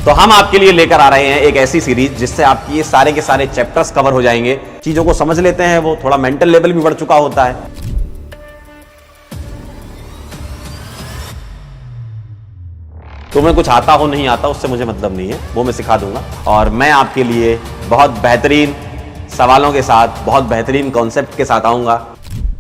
तो हम आपके लिए लेकर आ रहे हैं एक ऐसी सीरीज जिससे आपकी ये सारे के सारे चैप्टर्स कवर हो जाएंगे। चीजों को समझ लेते हैं, वो थोड़ा मेंटल लेवल भी बढ़ चुका होता है। तुम्हें कुछ आता हो नहीं आता उससे मुझे मतलब नहीं है, वो मैं सिखा दूंगा। और मैं आपके लिए बहुत बेहतरीन सवालों के साथ, बहुत बेहतरीन कॉन्सेप्ट के साथ आऊंगा।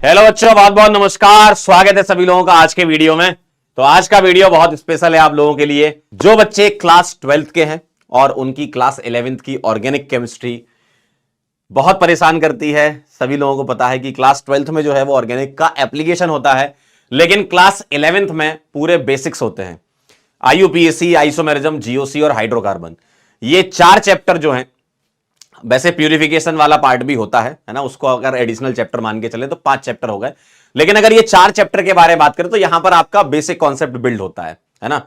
हेलो बच्चों, बहुत बहुत नमस्कार, स्वागत है सभी लोगों का आज के वीडियो में। तो आज का वीडियो बहुत स्पेशल है आप लोगों के लिए जो बच्चे क्लास 12th के हैं और उनकी क्लास 11th की ऑर्गेनिक केमिस्ट्री बहुत परेशान करती है। सभी लोगों को पता है कि क्लास 12th में जो है वो ऑर्गेनिक का एप्लीकेशन होता है, लेकिन क्लास 11th में पूरे बेसिक्स होते हैं। IUPAC, आइसोमेरिज्म, GOC और हाइड्रोकार्बन, ये 4 चैप्टर जो हैं, वैसे प्यूरिफिकेशन वाला पार्ट भी होता है ना, उसको अगर एडिशनल चैप्टर मान के चले तो 5 चैप्टर हो गए। लेकिन अगर ये 4 चैप्टर के बारे में बात करें तो यहां पर आपका बेसिक कॉन्सेप्ट बिल्ड होता है ना।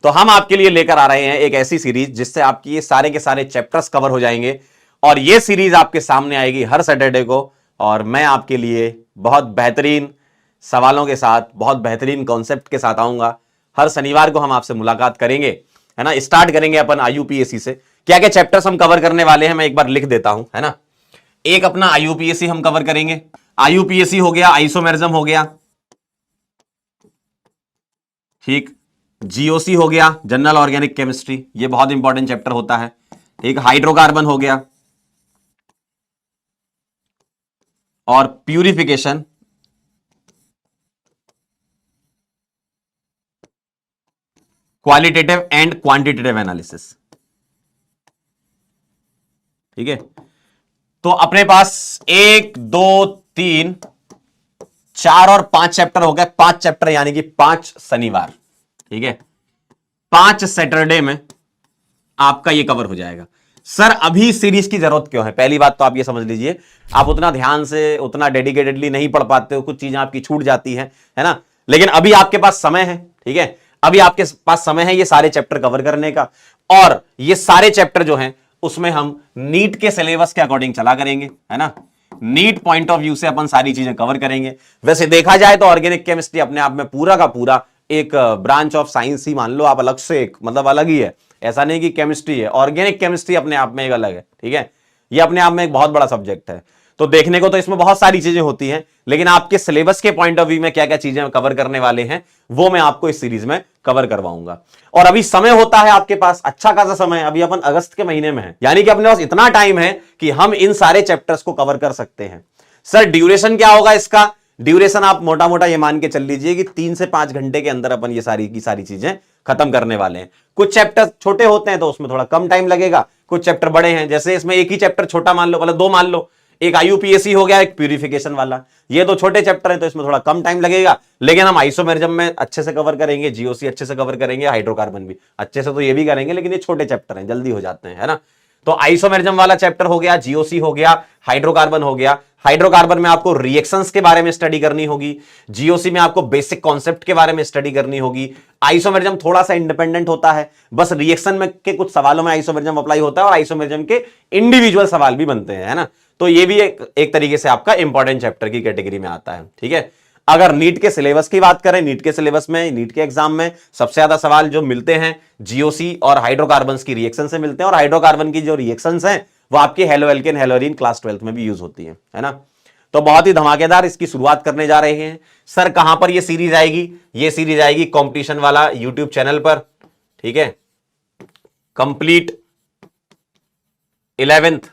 तो हम आपके लिए लेकर आ रहे हैं एक ऐसी सीरीज जिससे आपकी ये सारे के सारे चैप्टर्स कवर हो जाएंगे। और ये सीरीज आपके सामने आएगी हर सैटरडे को, और मैं आपके लिए बहुत बेहतरीन सवालों के साथ, बहुत बेहतरीन कॉन्सेप्ट के साथ आऊंगा। हर शनिवार को हम आपसे मुलाकात करेंगे, है ना। स्टार्ट करेंगे अपन IUPAC से। क्या क्या चैप्टर्स हम कवर करने वाले हैं मैं एक बार लिख देता हूं, है ना। एक अपना IUPAC हम कवर करेंगे। IUPAC हो गया, आइसोमेरिज्म हो गया, ठीक। GOC हो गया, जनरल ऑर्गेनिक केमिस्ट्री, ये बहुत इंपॉर्टेंट चैप्टर होता है। एक हाइड्रोकार्बन हो गया, और purification, qualitative and quantitative analysis, ठीक है। तो अपने पास 1, 2, 3, 4 और 5 चैप्टर हो गए। 5 चैप्टर यानी कि 5 शनिवार, ठीक है। 5 सैटरडे में आपका ये कवर हो जाएगा। सर अभी सीरीज की जरूरत क्यों है? पहली बात तो आप ये समझ लीजिए, आप उतना ध्यान से, उतना डेडिकेटेडली नहीं पढ़ पाते हो, कुछ चीजें आपकी छूट जाती हैं, है ना। लेकिन अभी आपके पास समय है, ठीक है। अभी आपके पास समय है ये सारे चैप्टर कवर करने का। और ये सारे चैप्टर जो हैं उसमें हम नीट के सिलेबस के अकॉर्डिंग चला करेंगे, है ना। नीट पॉइंट ऑफ व्यू से अपन सारी चीजें कवर करेंगे। वैसे देखा जाए तो ऑर्गेनिक केमिस्ट्री अपने आप में पूरा का पूरा एक ब्रांच ऑफ साइंस ही मान लो आप, अलग से एक मतलब अलग ही है। ऐसा नहीं कि केमिस्ट्री है, ऑर्गेनिक केमिस्ट्री अपने आप में एक अलग है, ठीक है। ये अपने आप में एक बहुत बड़ा सब्जेक्ट है। तो देखने को तो इसमें बहुत सारी चीजें होती हैं, लेकिन आपके सिलेबस के पॉइंट ऑफ व्यू में क्या क्या चीजें कवर करने वाले हैं वो मैं आपको इस सीरीज में कवर करवाऊंगा। और अभी समय होता है आपके पास, अच्छा खासा समय। अभी अपन अगस्त के महीने में है, यानी कि अपने पास इतना टाइम है कि हम इन सारे चैप्टर्स को कवर कर सकते हैं। सर ड्यूरेशन क्या होगा इसका? ड्यूरेशन आप मोटा मोटा ये मान के चल लीजिए कि 3 से 5 घंटे के अंदर अपन ये सारी की सारी चीजें खत्म करने वाले हैं। कुछ चैप्टर छोटे होते हैं तो उसमें थोड़ा कम टाइम लगेगा, कुछ चैप्टर बड़े हैं, जैसे इसमें एक ही चैप्टर छोटा मान लो, मतलब 2 मान लो, एक IUPAC हो गया, एक प्यूरिफिकेशन वाला। ये तो छोटे चैप्टर हैं तो इसमें थोड़ा कम टाइम लगेगा, लेकिन हम आइसोमेरिज्म में अच्छे से कवर करेंगे, GOC अच्छे से कवर करेंगे, हाइड्रोकार्बन भी अच्छे से तो ये भी करेंगे, लेकिन ये छोटे चैप्टर हैं, जल्दी हो जाते हैं, है ना। तो आइसोमेरिज्म वाला चैप्टर हो गया, GOC हो गया, हाइड्रोकार्बन हो गया। हाइड्रोकार्बन में आपको रिएक्शंस के बारे में स्टडी करनी होगी, GOC में आपको बेसिक कॉन्सेप्ट के बारे में स्टडी करनी होगी। आइसोमेरिज्म थोड़ा सा इंडिपेंडेंट होता है, बस रिएक्शन में के कुछ सवालों में आइसोमेरिज्म अप्लाई होता है, और आइसोमेरिज्म के इंडिविजुअल सवाल भी बनते हैं, है ना। तो ये भी एक तरीके से आपका इंपॉर्टेंट चैप्टर की कैटेगरी में आता है, ठीक है। अगर नीट के सिलेबस की बात करें, नीट के सिलेबस में, नीट के एग्जाम में सबसे ज्यादा सवाल जो मिलते हैं GOC और हाइड्रोकार्बन्स की रिएक्शन से मिलते हैं, और हाइड्रोकार्बन की जो रिएक्शंस हैं वो आपके हेलो एल्केन हेलोरीन क्लास 12th में भी यूज होती है ना। तो बहुत ही धमाकेदार इसकी शुरुआत करने जा रहे हैं। सर कहां पर ये सीरीज आएगी? ये सीरीज आएगी कॉम्पिटिशन वाला यूट्यूब चैनल पर, ठीक है। Complete 11th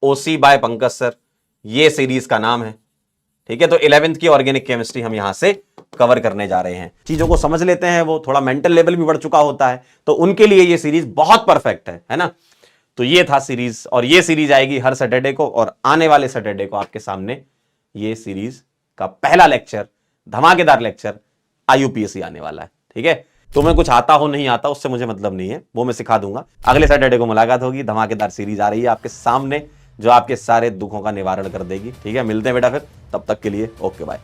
OC by Pankaj sir, ये सीरीज का नाम है, ठीक है। तो 11th की ऑर्गेनिक केमिस्ट्री हम यहां से कवर करने जा रहे हैं। चीजों को समझ लेते हैं, वो थोड़ा मेंटल लेवल भी बढ़ चुका होता है, तो उनके लिए ये सीरीज बहुत परफेक्ट है ना। तो ये था सीरीज, और ये सीरीज आएगी हर सैटरडे को, और आने वाले सैटरडे को आपके सामने ये सीरीज का पहला लेक्चर, धमाकेदार लेक्चर IUPAC आने वाला है, ठीक है। तुम्हें कुछ आता हो नहीं आता उससे मुझे मतलब नहीं है, वो मैं सिखा दूंगा। अगले सैटरडे को मुलाकात होगी, धमाकेदार सीरीज आ रही है आपके सामने जो आपके सारे दुखों का निवारण कर देगी, ठीक है। मिलते हैं बेटा फिर, तब तक के लिए ओके बाय।